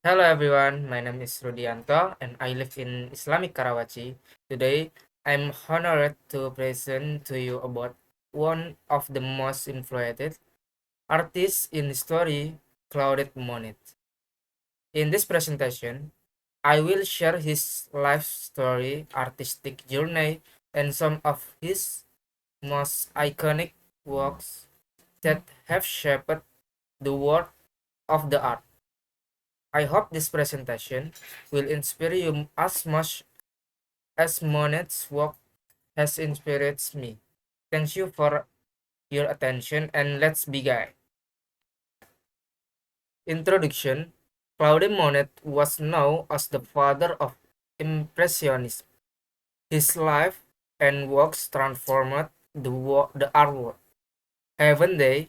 Hello everyone, my name is Rudianto and I live in Islamic Karawaci. Today, I'm honored to present to you about one of the most influential artists in history, Claude Monet. In this presentation, I will share his life story, artistic journey, and some of his most iconic works that have shaped the world of the art. I hope this presentation will inspire you as much as Monet's work has inspired me. Thank you for your attention and let's begin. Introduction. Claude Monet was known as the father of Impressionism. His life and works transformed the art world. Haven't they?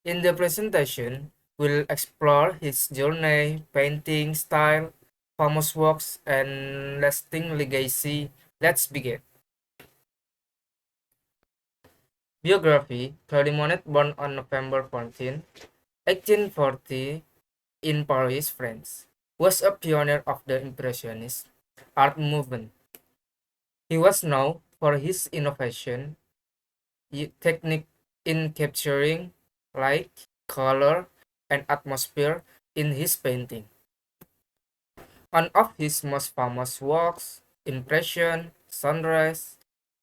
In the presentation, we'll explore his journey, painting style, famous works, and lasting legacy. Let's begin. Biography. Claude Monet, born on November 14, 1840 in Paris, France, was a pioneer of the Impressionist art movement. He was known for his innovation technique in capturing light, color, and atmosphere in his painting. One of his most famous works, Impression Sunrise,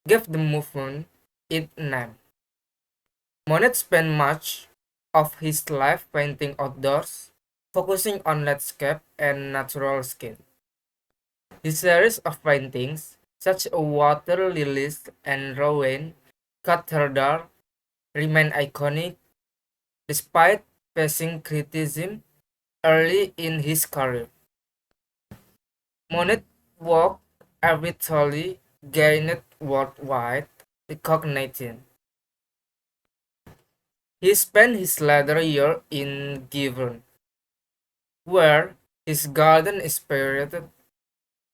gave the movement its name. Monet spent much of his life painting outdoors, focusing on landscape and natural scenes. His series of paintings, such as Water Lilies and Rowan Cathedral, remain iconic despite facing criticism early in his career. Monet work eventually gained worldwide recognition. He spent his later years in Givern, where his garden inspired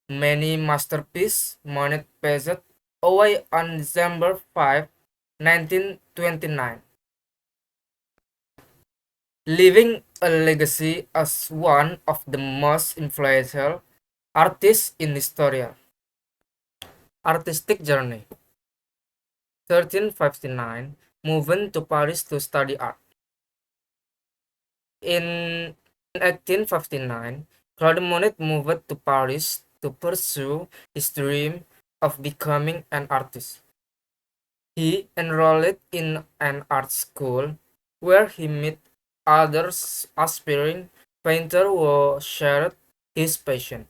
many masterpieces. Monet passed away on December 5, 1929, leaving a legacy as one of the most influential artists in history. Artistic journey. 1359, moving to Paris to study art. In 1859, Claude Monet moved to Paris to pursue his dream of becoming an artist. He enrolled in an art school where he met others aspiring painters who shared his passion.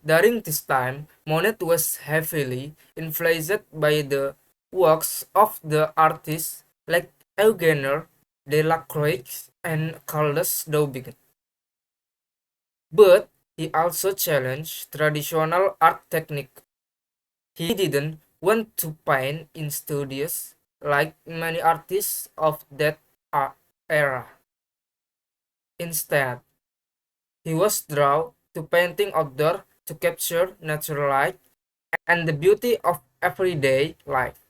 During this time, Monet was heavily influenced by the works of the artists like Eugenio Delacroix and Carlos Daubigny. But he also challenged traditional art technique. He didn't want to paint in studios like many artists of that era. Instead, he was drawn to painting outdoor to capture natural light and the beauty of everyday life.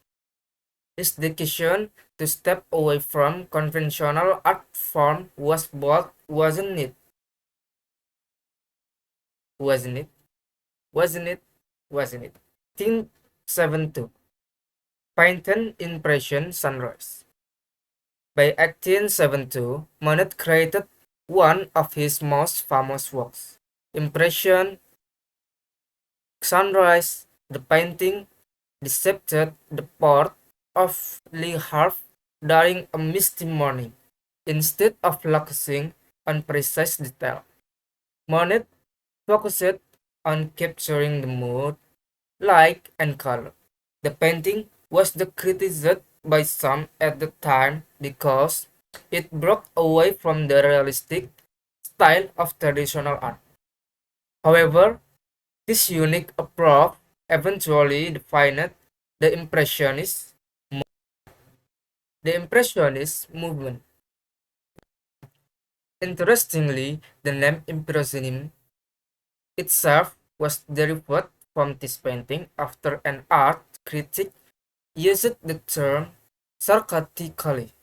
His decision to step away from conventional art form was bold, wasn't it? Wasn't it? Wasn't it? Wasn't it? 1872. Painted Impression Sunrise. By 1872, Monet created one of his most famous works, Impression Sunrise. The painting depicted the port of Le Havre during a misty morning. Instead of focusing on precise detail, Monet focused on capturing the mood, light, and color. The painting was criticized by some at the time because it broke away from the realistic style of traditional art. However, this unique approach eventually defined the Impressionist movement. Interestingly, the name Impressionism itself was derived from this painting after an art critic used the term sarcastically.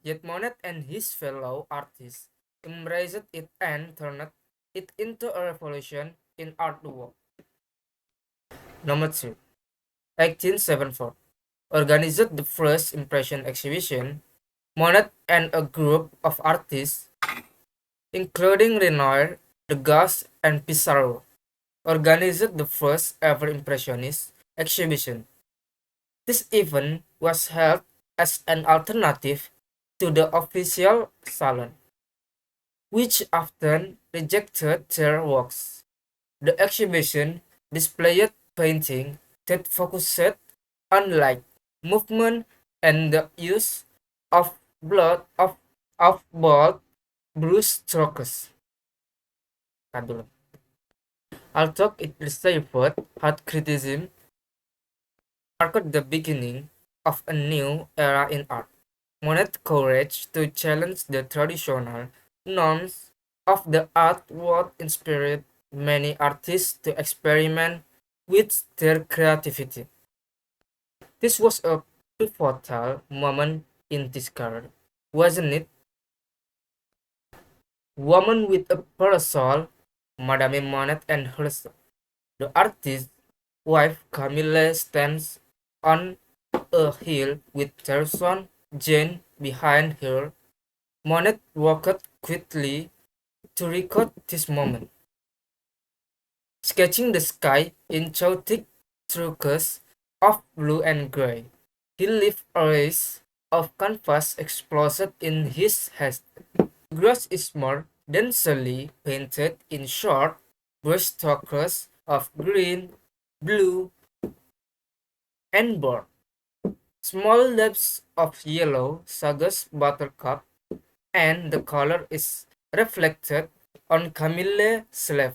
Yet Monet and his fellow artists embraced it and turned it into a revolution in artwork. Number 2. 1874. Organized the first impression exhibition. Monet and a group of artists, including Renoir, Degas, and Pissarro, organized the first ever impressionist exhibition. This event was held as an alternative to the official salon, which often rejected their works. The exhibition displayed paintings that focused on light, movement, and the use of blood of bold brush strokes. Although it received hard criticism, marked the beginning of a new era in art. Monet's courage to challenge the traditional norms of the art world inspired many artists to experiment with their creativity. This was a pivotal moment in this career, wasn't it? Woman with a parasol, Madame Monet and herself. The artist's wife Camille stands on a hill with her son Jane behind her. Monet walked quickly to record this moment, sketching the sky in chaotic strokes of blue and gray. He left arrays of canvas exploded in his hand. Grass is more densely painted in short brushstrokes of green, blue, and burnt. Small dabs of yellow suggest buttercup, and the color is reflected on Camille's sleeve.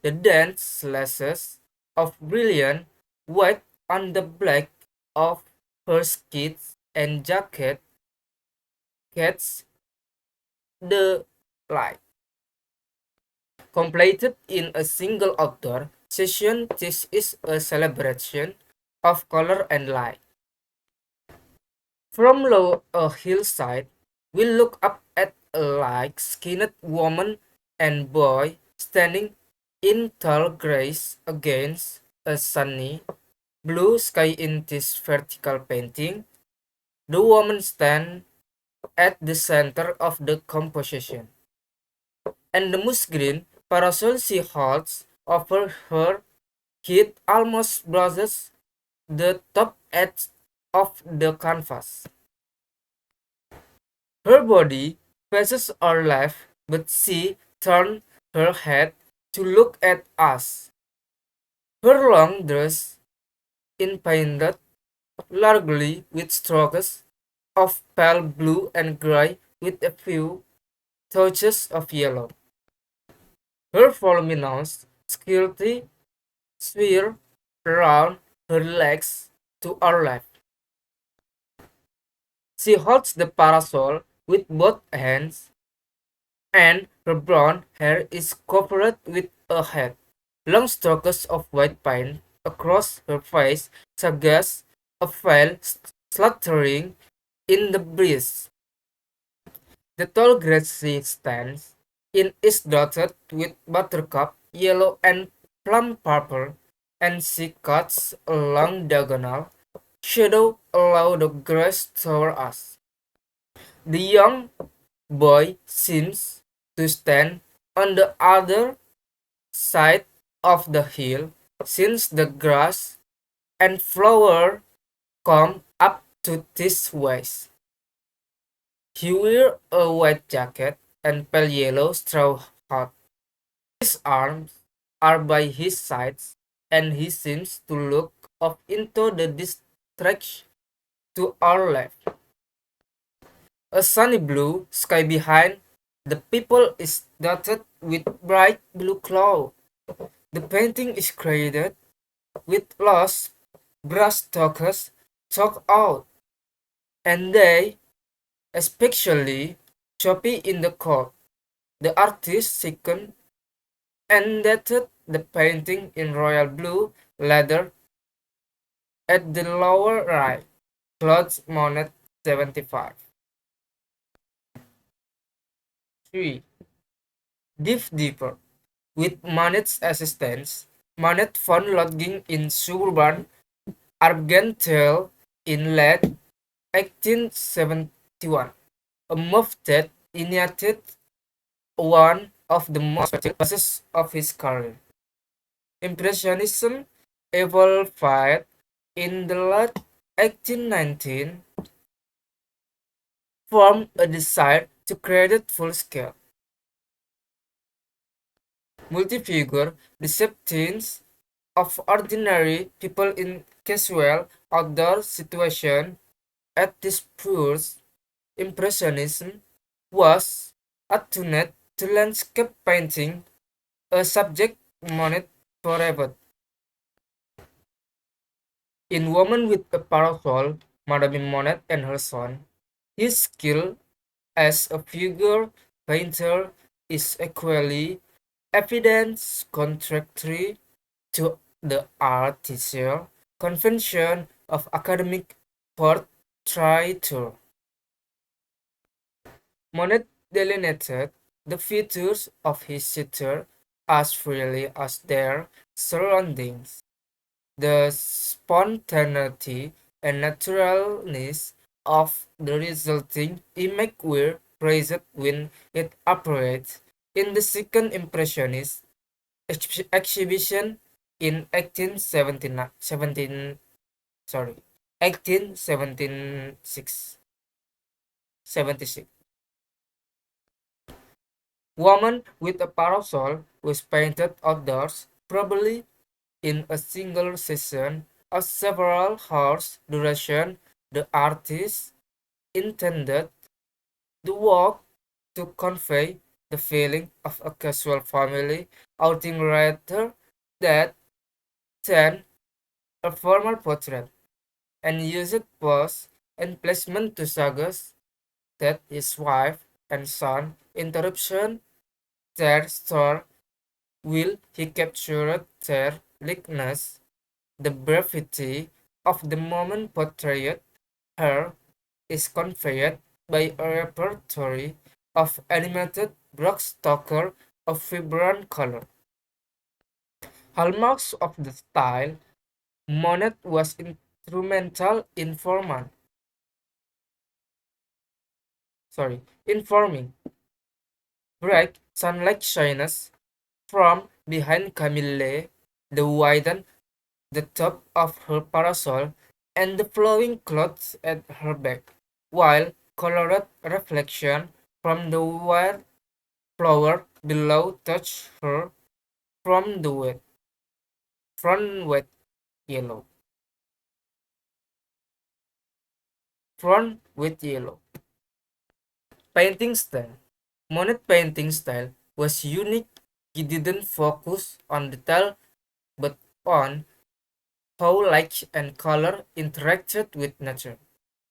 The dense slashes of brilliant white on the black of her skirts and jacket catch the light. Completed in a single outdoor session, this is a celebration of color and light. From low a hillside, we look up at a light-skinned woman and boy standing in tall grace against a sunny blue sky in this vertical painting. The woman stands at the center of the composition, and the moss green parasol she holds over her head almost brushes the top edge of the canvas. Her body faces our left, but she turns her head to look at us. Her long dress is painted largely with strokes of pale blue and gray with a few touches of yellow. Her voluminous skirt swirls around her legs to our left. She holds the parasol with both hands, and her brown hair is covered with a hat. Long strokes of white paint across her face suggest a veil slattering in the breeze. The tall grass she stands in is dotted with buttercup, yellow, and plum purple, and she cuts a long diagonal shadow along the grass toward us. The young boy seems to stand on the other side of the hill, since the grass and flower come up to his waist. He wears a white jacket and pale yellow straw hat. His arms are by his sides, and he seems to look off into the distance to our left. A sunny blue sky behind the people is dotted with bright blue clouds. The painting is created with lost brush strokes chalked out, and they especially choppy in the coat. The artist second and dated the painting in royal blue leather at the lower right. Claude Monet 1875. 3. Dive deeper. With Manet's assistance, Manet found lodging in suburban Argenteuil in late 1871, a move that initiated one of the most effective phases of his career. Impressionism evolved in the late 1819, formed a desire to create full-scale, multi-figure depictions of ordinary people in casual outdoor situations. At this purse, Impressionism was attuned to landscape painting, a subject Monet forever. In Woman with a Parasol, Madame Monet and her son, his skill as a figure painter is equally evident, contrary to the artificial convention of academic portraiture. Monet delineated the features of his sitter as freely as their surroundings. The spontaneity and naturalness of the resulting image were praised when it appeared in the second Impressionist exhibition in 1876. Woman with a Parasol was painted outdoors, probably in a single session of several hours duration. The artist intended the work to convey the feeling of a casual family outing rather than a formal portrait, and used pose and placement to suggest that his wife and son interruption their store will he captured their likeness. The brevity of the moment portrayed her is conveyed by a repertory of animated brushstroke of vibrant color. Hallmarks of the style, Monet was instrumental in informing bright sunlight shines from behind Camille, the widen the top of her parasol and the flowing clothes at her back, while colored reflection from the wire flower below touch her from the wet yellow. Front with yellow. Painting style. Monet painting style was unique. He didn't focus on detail but on how light and color interacted with nature.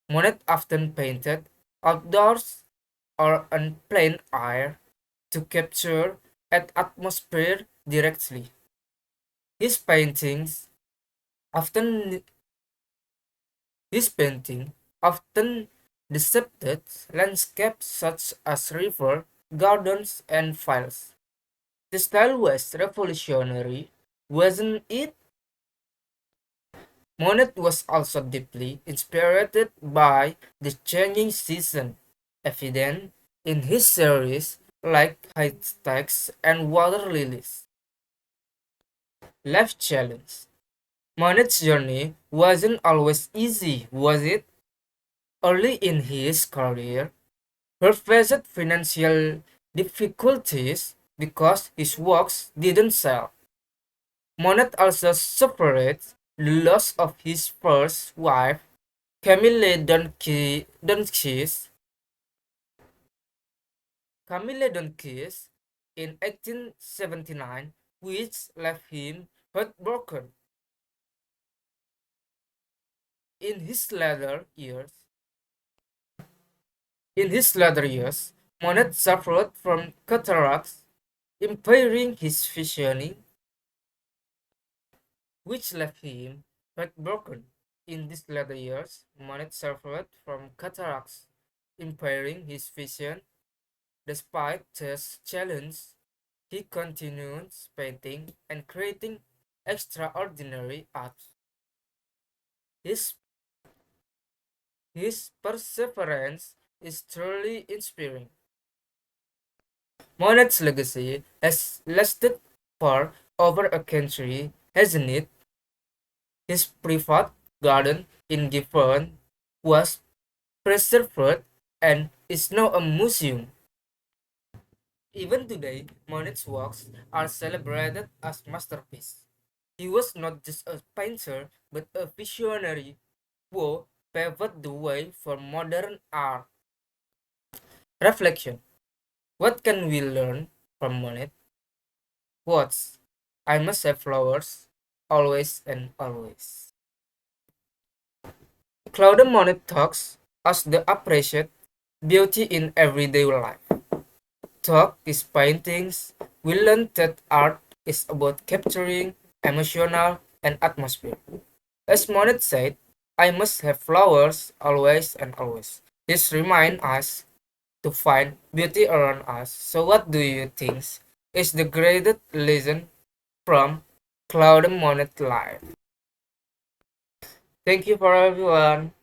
Monet often painted outdoors or on plain air to capture an atmosphere directly. His paintings often his painting often depicted landscapes such as river, gardens, and fields. The style was revolutionary, wasn't it? Monet was also deeply inspired by the changing season, evident in his series like Hysterics and Water Lilies. Life challenge. Monet's journey wasn't always easy, was it? Early in his career, he faced financial difficulties because his works didn't sell. Monet also suffered the loss of his first wife, Camille Donquis, in 1879, which left him heartbroken. In his later years, Monet suffered from cataracts, impairing his vision, which left him heartbroken. In these later years, Monet suffered from cataracts, impairing his vision. Despite this challenge, he continues painting and creating extraordinary art. His, his perseverance is truly inspiring. Monet's legacy has lasted for over a century, hasn't it? His private garden in Gifhorn was preserved and is now a museum. Even today, Monet's works are celebrated as masterpieces. He was not just a painter, but a visionary who paved the way for modern art. Reflection. What can we learn from Monet? Quotes. I must have flowers, always and always. Claude Monet talks us to appreciate beauty in everyday life. Through his paintings, we learn that art is about capturing emotional and atmosphere. As Monet said, I must have flowers always and always. This reminds us to find beauty around us. So what do you think is the greatest lesson from Claude Monet life? Thank you for everyone.